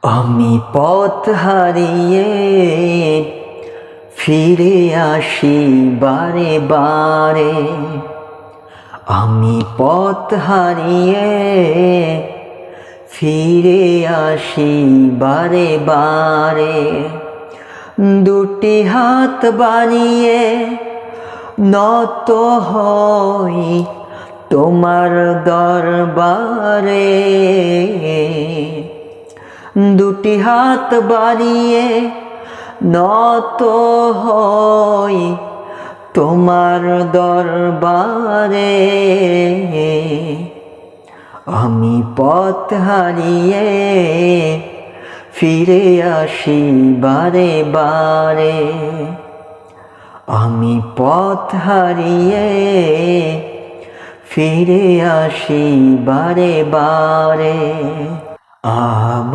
আমি পথ হারিয়ে ফিরে আসি বারে বারে। আমি পথ হারিয়ে ফিরে আসি বারে বারে। দুটি হাত বাড়িয়ে নত হই তোমার দরবারে। দুটি হাত বাড়িয়ে নত হই তোমার দরবারে। আমি পথ হারিয়ে ফিরে আসি বারে বারে। আমি পথ হারিয়ে ফিরে আসি বারে বারে।